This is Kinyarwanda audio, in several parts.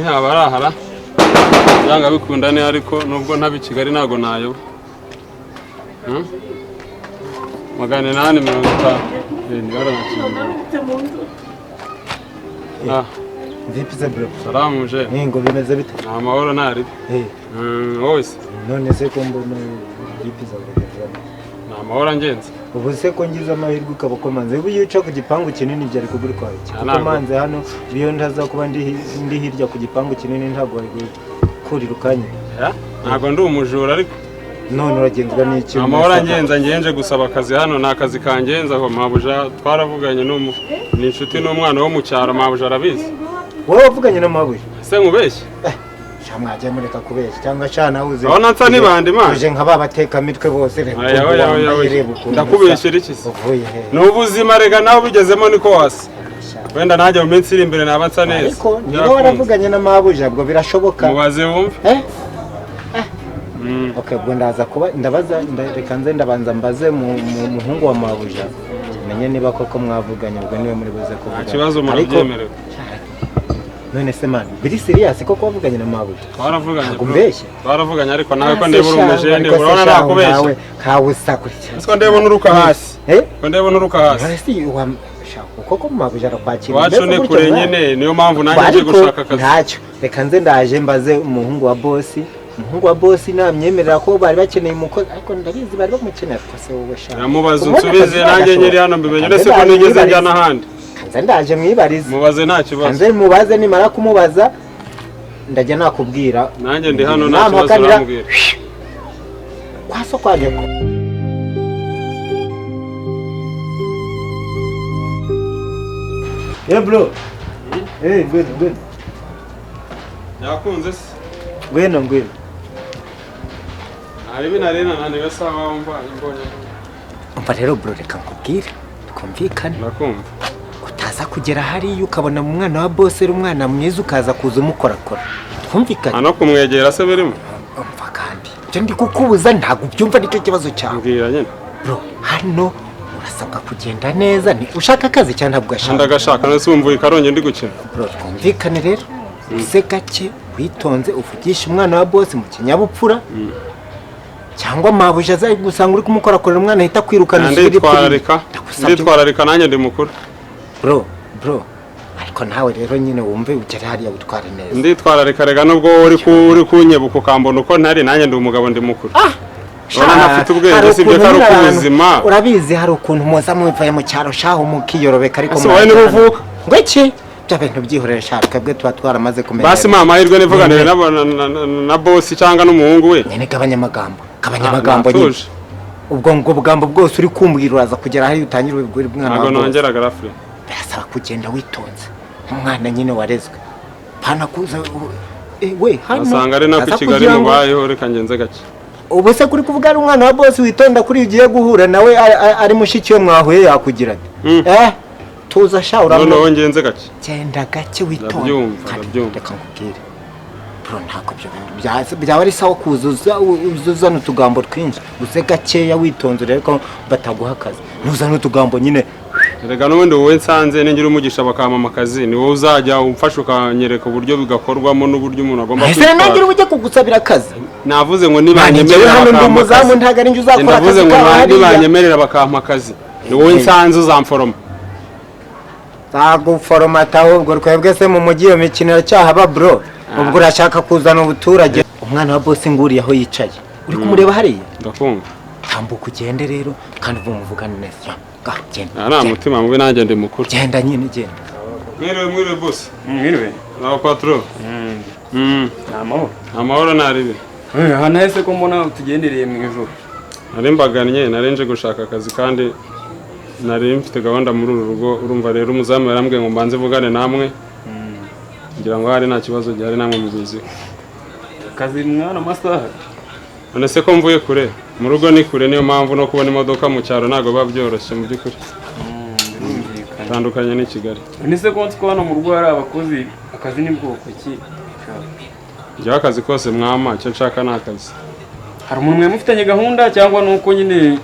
haba arahara byanga bikunda ne ariko nubwo ntabi Kigali nago nayo magana nani minuta ni Vipi za bro? Salamu je. Ngo bimeze bite? Amahoro nari. Wose. None se ko mbona vipi za bro? Amahoro ngenze. Ubu se ko ngize amahirwe ukabako manze ubu yica ku gipangu kinini byari kuguri kwawe. Kuko manze hano biyo ndaza kuba ndi hirya ku gipangu kinini ntago ari kurirukanye. Ntago ndi umujura ariko none uragenzwa n'iki? Amahoro ngenze gusaba akazi hano nakazi kangenza aho mabuja twaravuganye ni inshuti n'umwana wo mu cyaro mabuja arabizi. Wowe wavuganye na mabuja? Se nkubeshye? Shamwaje mureka kubeshya cyangwa cyana uze. Aho natsa nibande man. Uje nkaba bateka mitwe bose rero. Ndakubeshyira iki se? Uvuye he? N'ubuzima rega naho bigezemo niko wasi. Wenda najya mu minsi iri imbere nabatsa neza. Ariko niba waravuganye na mabuja bwo birashoboka. Mubaze wumve. Okay, bwo ndaza kuba ndabaza reka nze ndabanza mbaze mu muhungu wa mabuja. Menye niba koko mwavuganye ubwo niwe muri buze kuvuga. Ikibazo murabyemerewe. None se man, biri serious ko kwavuganye na mabuja? Twaravuganye. Kumbeshye? Twaravuganye ariko nawe ko ndebura umujende urabona nakubeshye. Kawusa kuri. Ko ndebona uruka hasi. Ko ndebona uruka hasi. Hasi wa koko mabuja arakwakira. Wacu ni kure nyine niyo mpamvu nanjye nje gushaka akazi. Ntacyo. Reka nze ndaje mbaze umuhungu wa boss. Umuhungu wa boss namyemerera ko bari bakeneye umukozi ariko ndabizi bari bamukeneye ko se wowe shaka. Yamubaza unsubize nanjye nyiri hano mbimenye ndetse ko nigeze njya nahandi. Kanze ndaje mwibarize. Mubaze nta kibazo. Kanze mubaze nimara kumubaza ndajya nakubwira. Nanjye ndi hano nta kibazo urambwira. Kwaso kwaje ko. Bro. Good. Yakunze se? Ngwino. Aribi narena nane gasaba wumva imbonye. Umva rero bro reka nkubwire. Twumvikane. Nakumva. Utaza kugera hari ukabona mu mwana wa boss ari umwana mwiza ukaza kuza umukorakora. Twumvikane. Ano kumwegera se birimo. Umva kandi. Cyo ndi kukubuza ntago byumva nicyo kibazo cyawe. Mbwira nyine. Bro, hano urasabwa kugenda neza ni ushaka akazi cyane ntabwo gashaka. Ndagashaka nase wumvuye karonye ndi gukina. Bro, twumvikane rero. Use gake witonze uvugisha umwana wa boss mu kinyabupfura. Cyangwa mabuja azaye gusanga uri kumukorakorera umwana ahita kwirukana nditwararika nanjye ndi mukuru. Bro, ariko nawe rero nyine wumve ugere hariya witware neza. Nditwararika rega nubwo uri kunyebuka ukambona uko ntari nanjye ndi umugabo ndi mukuru. Urabona nafite ubwenge sibyo kari kubuzima. Urabizi hari ukuntu muza muvaye mu cyaro shaho mukiyorobeka ariko wowe ni buvuka. Ngo iki? Bya bintu byihorera shaka bwe twa twaramaze kumenya. Basi mama hirwe nivuganire na boss cyangwa n'umuhungu we. Nene kabanyamagambo nyine. Ubwo ngo bugambo bwose uri kumbwira uraza kugera hari utangira ubigura umwana wawe. Ntago nongeraga rafre. Birasaba kugenda witonze. Umwana nyine warezwe. Pana kuza we hano. Asanga ari nako Kigali mubayeho reka ngenze gake. Ubu se kuri kuvuga ari umwana wa boss witonda kuri ugiye guhura nawe ari mushiki we mwahuye yakugira. Tuza sha uramo. None wongenze gake. Genda gake witonda. Ndabyumva. Reka nkubwire. Bro ntako byo byaba ari sawa uzuzana utugambo twinshi. Use gakeya witonze rero ko bataguha akazi. Nuzana utugambo nyine. Rega n'ubundi wowe nsanze ningira umugisha bakamama akazi ni wowe uzajya umfasha ukanyereka uburyo bigakorwamo n'uburyo umuntu agomba kwitwara. Ese nagira ujye kugusabira akazi. Navuze ngo nibanyemerera umuzamu ntago ari nje uzakora akazi. Navuze ngo nibanyemerera bakampa akazi. Ni wowe nsanze uzamforoma. Taguforomata ahubwo twebwe se mu mujyi yo mikino cyahaba bro. Ubwo urashaka kuzana ubuturage. Umwana wa boss nguri aho yicaye. Uri kumureba hariya? Ndakumva. Tambuka ugende rero kandi umuvugane neza. Genda. Nta mutima mubi nanjye ndi mukuru. Genda nyine genda. Mwiriwe boss. Mwiriwe. Naho patron. Amahoro naribi. Hana hese ko mbona tugendereye mu ijoro. Nari mbagannye narenje gushaka akazi kandi nari mfite gahunda muri uru rugo urumva rero umuzamu yarambwiye ngo mbanze vugane namwe. Ngira ngo hari nta kibazo gihari namwe mubizi. Kazi mwana masaha. None se ko mvuye kure mu rugo ni kure niyo mpamvu no kubona imodoka mu cyaro ntago babyoroshye mu byukuri. Tandukanye ni Kigali. None se ko twano mu rugo hari abakozi akazi ni bwoko ki? Njya akazi kose mwama cyo nshaka nakazi. Hari umuntu mwe mufitanye gahunda cyangwa nuko nyine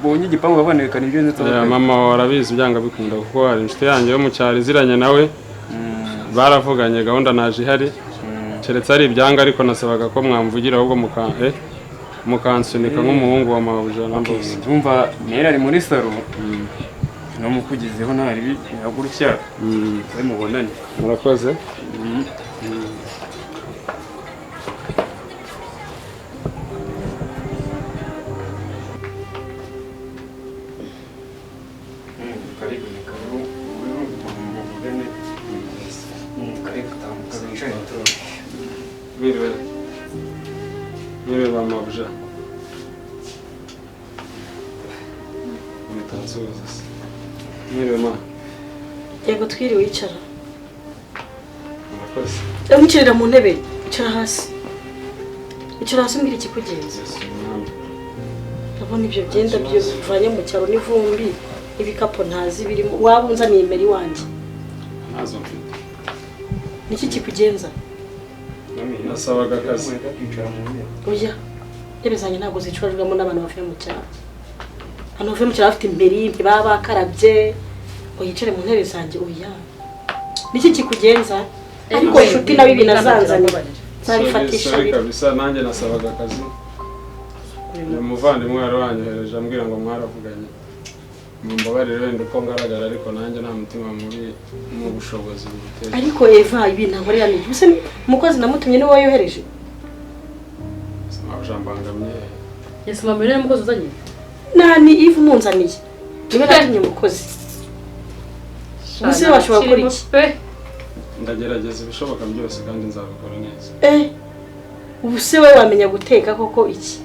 bonye igipangu babonekana ibyo ndetse mama warabizi byanga bikunda kuko hari inshuti yanjye yo mu cyaro iziranye nawe baravuganye gahunda naje ihari keretse ari ibyanga ariko nasabaga ko mwamvugira ahubwo mukansunika nk'umuhungu wa mabuja na bose. Ndumva mera ari muri salo no mukugizeho ntari bihagurukya we mubonane. Murakoze. Mwiriwe ba mabuja. Mwiriwe ma. Yego twiriwe icara. Murakoze. Wicarira mu ntebe, icara hasi. Icara hasi mbwira ikikugenza. Ndabona ibyo byenda byo bivanye mu cyaro n'ivumbi, ibikapo ntazi birimo. Waba unzaniye imeri wanjye. Nazo mfite. Niki kikugenza? Nasabaga akazi. Oya. Intebe zanjye ntabwo zicurajwamo n'abantu bavuye mu cyaro. Hano bavuye mu cyaro bafite imeri, ntibaba bakarabye. Ngo yicare mu ntebe zanjye oya. Niki kikugenza? Ariko inshuti nawe binazanzanira. Zabifatisha biri. Kabisa nanjye nasabaga akazi. Ni umuvandimwe wari wanyohereje ambwira ngo mwaravuganye. Mumbabarire wenda uko ngaragara ariko nanjye nta mutima mubi mu bushobozi buteye. Ariko Eva ibintu nkorera ni buse umukozi namutumye niwe wayohereje. Samabujambangamye. Yes mama rero umukozi uzanye. Nani Eve munzaniye. Niwe natumye umukozi. Ubuse washobora gukora iki? Ndagerageza ibishoboka byose kandi nzabikora neza. Ubuse we wamenya guteka koko iki?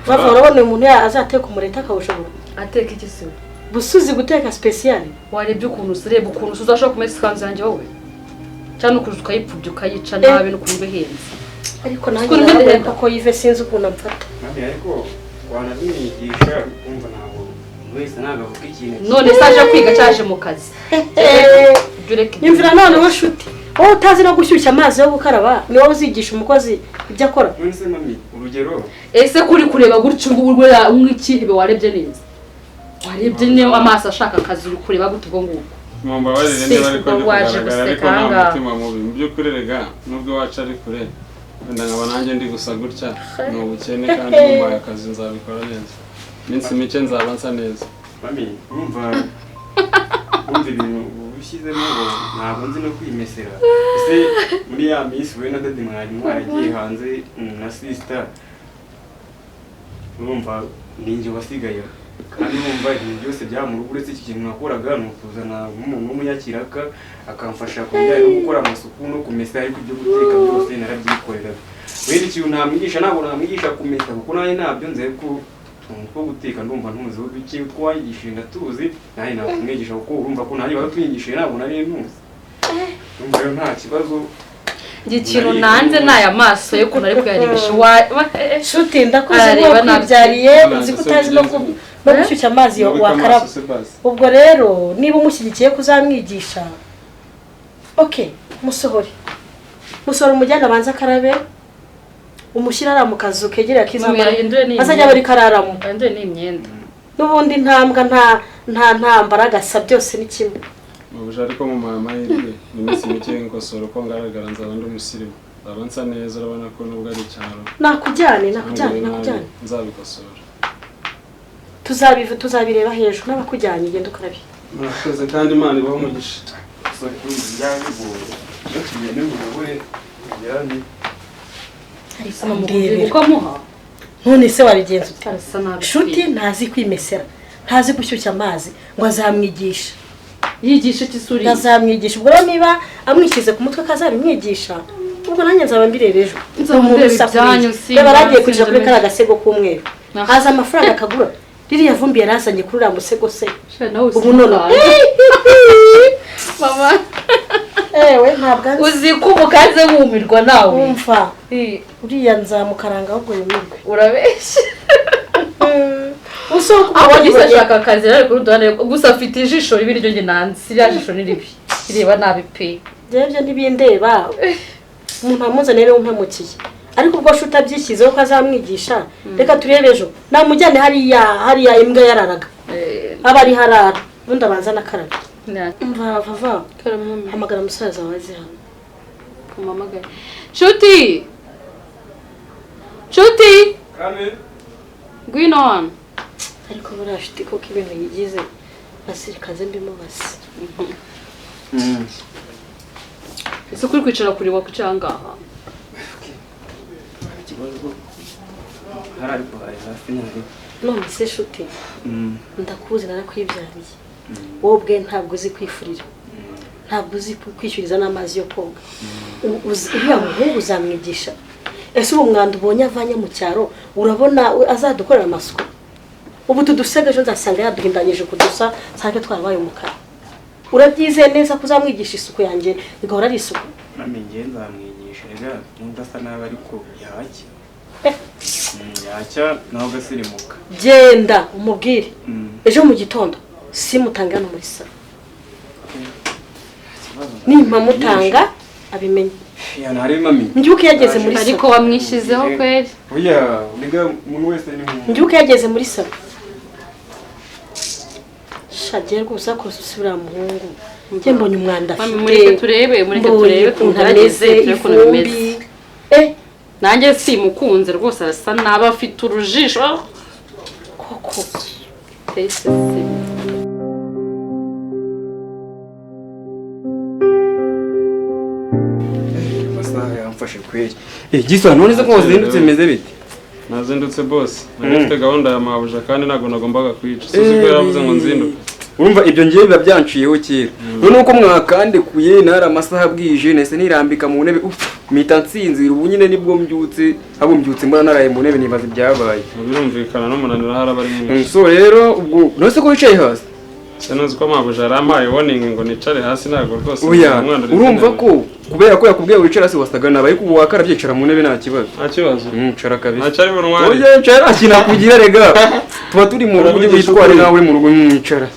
Bava urabona umuntu azateka umureta akawushobora. Ateka iki se? Busuzi guteka special. Warebye ukuntu ureba ukuntu uzashobora kumesa kanzu yanjye wowe. Cyane ukuruza ukayipfubya ukayica nabi n'ukuntu bihenze. Ariko nanjye narabona ko Yves sinzi ukuntu amfata. Ariko wanabimwigisha kumva nabo wese nagavuga ikintu. None saje kwiga cyaje mu kazi. Nyumvira none washuti. Wowe utazi no gushyushya amazi yo gukaraba ni wowe uzigisha umukozi ibyo akora. Nonese mami urugero ese kuri kureba gutyo urwera nk'ikibe warebye neza. Warebye niyo amaso ashaka akazi uri kureba gute ubwo nguko. Mumbabarire niba ariko kugaragara ariko nta mutima mubi mu by'ukuri rega nubwo wacu ari kure wenda nkaba nanjye ndi gusa gutya ni ubukene kandi mumbaye akazi nzabikora neza. Minsi mike nzaba nsa neza. Mami urumva ibintu ubishyizemo ngo ntabwo nzi no kwimesera. Ese muri ya minsi we na dadi mwaragiye hanze na sister urumva ninjye wasigaye kandi urumva ibintu byose byamurugo uretse iki kintu nakoraga ni ukuzana nk'umuntu w'umunyakiraka akamfasha kubijyanye no gukora amasuku no kumesa ariko ibyo guteka byose narabyikoreraga. Wenda ikintu namwigisha ntabwo namwigisha kumesa kuko nawe ntabyo nzi ko two guteka ndumva ntuzi biki twayigishije ndatuzi nawe nakumwigisha kuko urumva ko nanjye baratwigishije ntabwo nari ntuzi. Urumva rero nta kibazo. Ikintu nanze naya maso yo kunari kuyarebesha shuti ndakoze ngo kwibyariye uzi kutazi no gushyushya amazi yo wakaraba. Ubwo rero niba umushyigikiye kuzamwigisha okay musohore umujyana abanza karabe umushyira mu kazu kegereye akizamara azajya bari kararamo kandi ni imyenda n'ubundi ntambwa nta mbaraga sa byose ni kimwe. Mubuje ariko mu mama yiri iminsi mike nkosoro ko ngaragara nzaba ndi umusirimu nzaba nsa neza urabona ko nubwo ari cyaro nakujyane nzabikosora. Tuzabireba hejuru n'abakujyanye genda ukarabe. Murakoze kandi Imana ibaho umugisha. Sorry byabigoye. Yakiye n'umugore yarani ukamuha none se wabigenza shuti ntazi kwimesera ntazi gushyushya amazi ngo azamwigisha. Yigisha kisuri azamwigisha ubwo niba amwishyize ku mutwe kazabimwigisha ubwo nanjye nzaba mbirebeje umuntu byanyu si baragiye kujya kuri kara gasego k'umweru haza amafaranga akagura ririya vumbi yarazanye kuri uriya musego se ubu none mama ewe ntabwo uzi ko umukaze wumirwa nawe umva uriya nzamukaranga ahubwo yumirwe urabeshya. Usoko abagise ashaka akazi rero kuri duhane gusa afite ijisho ribi ryo nge nanzi siriya jisho ni ribi ireba nabi pe byebye ntibindeba umuntu amuzane rero umpemukiye ariko ubwo shuta byishyizeho ko azamwigisha reka turebejo namujyane hariya imbwa yararaga aba ari harara ubundi abanza nakarara Mva vava. Hamagara musaza wazi hano. Kumamagaye. Nshuti! Nshuti! Kame. Ngwino hano. Ariko barashiti ko ibintu yigize basirikaze mbimubaza. Ese kuri kwicara kuri wakwicara ngaha. Ikibazo harari kwa hafi nari. None se nshuti. Ndakuzi narakwibyariye. Wowe ubwe ntabwo uzi kwifurira. Ntabwo uzi kwishyuriza n'amazi yo koga. Uriya muhungu uzamwigisha. Ese ubu mwanda ubonye avanye mu cyaro urabona azadukorera amasuku. Ubu tudusega ejo nzasanga yaduhindanyije kudusa sanke twarabaye umukara. Urabyizeye neza ko uzamwigisha isuku yanjye igahora ari isuku. Nami ngiye nzamwigisha rega ndasa nabi ariko yacya. Yacya naho gasirimuka. Genda umubwire. Ejo mu gitondo simutanga no muri salo. Nimpa mutanga abimenye. Ya nari mami. Njuke yageze muri salo. Ariko wamwishizeho kweli. Oya, niga umuntu wese ni mu. Njuke yageze muri salo. Shagiye gusa ko susubira muhungu. Nje mbonye umwanda afite. Mureke turebe kuntarageze turi kuno bimeze. Nanjye simukunze rwose arasa naba afite urujisho. Koko. Ese Yamfashe kweli. Gisa none se ko wazindutse meze bite? Nazindutse boss. Nafite gahunda ya mabuja kandi nago nagombaga kwica. Suzi ko yaravuze ngo nzinduke. Urumva ibyo ngiye biba byanciyeho kera. None uko mwakandekuye nari amasaha bwije nese nirambika mu ntebe mita nsinzira ubu nyine nibwo mbyutse abo mbyutse mbona naraye mu ntebe nibaza byabaye. Birumvikana no munanira haraba ari nyinshi. So rero ubwo nose ko wicaye hasi. Senuzi ko mabuja arampaye warning ngo nicare hasi nago rwose. Urumva ko kubera ko yakubwiye wicara hasi wasaga nabaye kubu wakarabyicara mu ntebe nta kibazo. Nta kibazo. Cara kabisa. Ntacari bunwari. Oye ncara kinakugira rega. Tuba turi mu rugo bitware nawe uri mu rugo mwicara.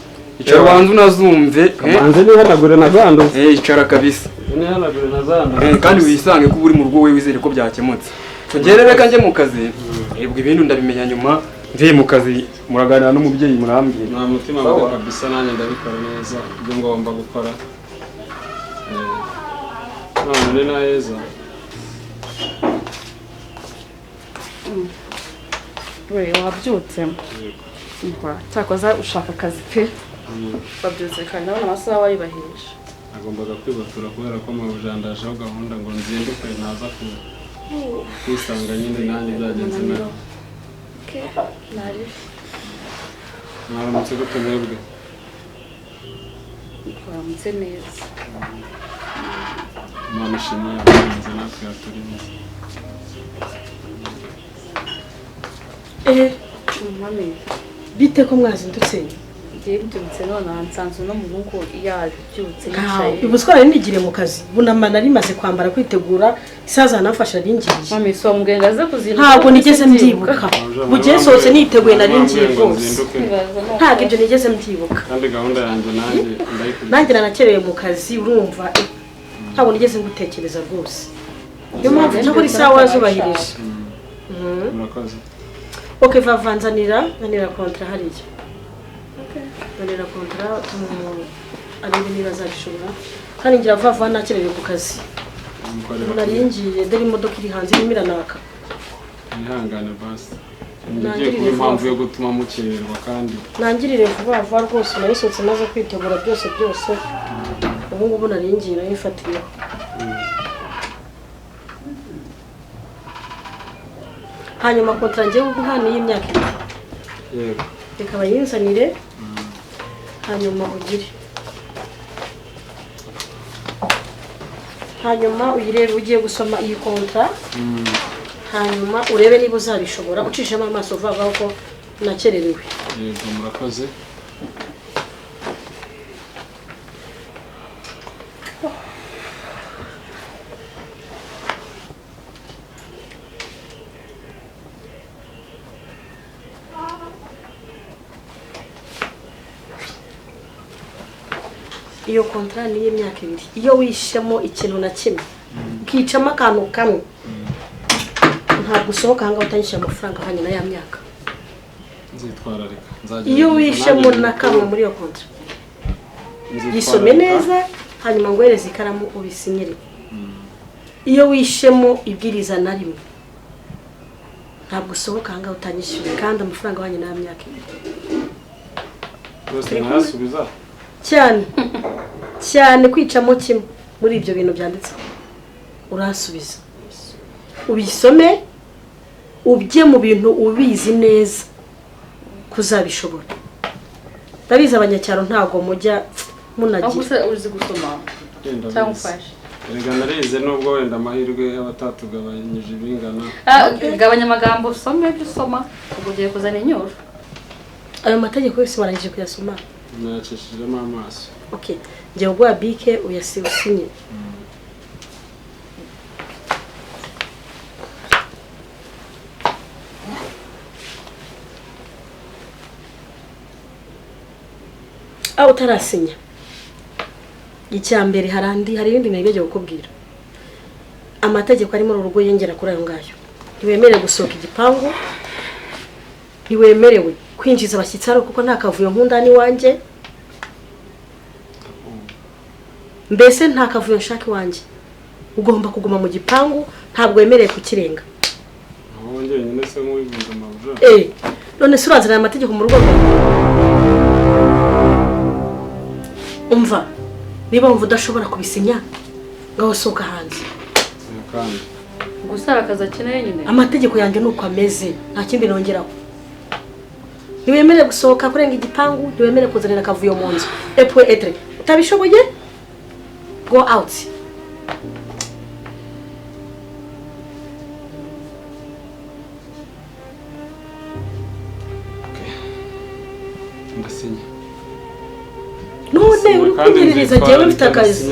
Icara wanzu unazumve. Kamanze ni hanagure nazando. Icara kabisa. Ni hanagure nazando. Kandi wisange ko uri mu rugo we wizere ko byakemutse. Tugerere kanje mu kazi. Ebwe ibintu ndabimenya nyuma. Mvuye mu kazi muraganira n'umubyeyi murambye. Nta mutima mubi kabisa nanjye ndabikora neza ibyo ngomba gukora. None na heza. we wabyutse. Cyakoza ushaka akazi pe. Wabyutse kandi nabona amasaha wayibahije. Agombaga kwibatura kubera ko mabujandashaho gahunda ngo nzinduke naza kwisanga nyine nanjye byagenze nawe. Mwaramutse gute mwebwe? Twaramutse neza. Imana ishimwe yabigenze natwe yaturimo. Mami bite ko mwazindutse? Ngiye mbyutse none nsanzwe no mu rugo yabyutse yicaye. Ubuswara nigire mu kazi bunama nari maze kwambara kwitegura isaza nafasha ringiye. Mami so mugenda kuzinduka. Ntabwo nigeze mbyibuka. Bugiye sose niteguye nari ngiye rwose. Ntabwo ibyo nigeze mbyibuka. Kandi gahunda yanjye nanjye nanjye nanakereye mu kazi urumva ntabwo nigeze ngutekereza rwose. Yo mpamvu cyo kuri sawa zubahirije. Murakoze. Okay vavanzanira kontra hariya. Banira kontra arebe niba azabishobora kandi ngira vava nakereye ku kazi. Naringiye dore imodoka iri hanze irimo iranaka. Ihangane basi. Ngiye kuba impamvu yo gutuma mukererwa kandi nangirire vuba vuba rwose narisotse maze kwitegura byose ubu ngubu naringiye nayifatiriye. Hanyuma kontra ngiye guhana y'imyaka 2. yego Reka bayinzanire hanyuma ugire. Hanyuma uyirebe ugiye gusoma iyi kontra. Hanyuma urebe niba uzabishobora ucishemo amaso vava ko nakererewe. Yego murakoze. Iyo kontra ni y'imyaka 2. Iyo wishemo ikintu na kimwe ukicamo akantu kamwe ntabwo usohoka hanga utanyishyura amafaranga hanye na ya myaka. Nzitwararika. Iyo wishemo na kamwe muri iyo kontra yisome neza hanyuma ngo wereze ikaramu ubisinyire. Iyo wishemo ibwiriza na rimwe ntabwo usohoka ahangaha utanyishyuye kandi amafaranga wanyu nta myaka rwose ntayasubiza cyane kwicamo kimwe muri ibyo bintu byanditse urasubiza ubisome ubye mu bintu ubizi neza kuzabishobora. Ndabizi abanyacyaro ntago mujya munagira uzi gusoma cyangwa ufashe erega narize nubwo wenda amahirwe y'abatatugabanyije ibingana. Gabanya amagambo usome dusoma ubwo ugiye kuzana inyuro. Ayo mategeko yose barangije kuyasoma nayacishijemo amaso. Okay, njye ubwo abike uyasinye. Aho utarasinya icyambere hari ibindi nabyo gukubwira. Amategeko ari muri urugo yengera kuri ayo ngayo. Ntiwemerewe gusohoka igipangu, ntiwemerewe kwinjiza abashyitsi hano kuko nta kavuyo nkundani wanjye, mbese nta kavuyo nshaka wanjye. Ugomba kuguma mu gipangu, ntabwo wemerewe kukirenga. Aho njyenyine se nk'uwigunze amabuja. None se urazana amategeko mu rugo umva, niba wumva udashobora kubisinya ngaho sohoka hanze. Kandi gusara akaza akeneye nyine. Amategeko yanjye nuko ameze, nta kindi nongeraho. Ntiwemerewe gusohoka kurenga igipangu, ntiwemerewe kuzanira akavuyo mu nzu. Epwe etre utabishoboye go out. ndasinya none uri kunyerereza jewe mfite akazi.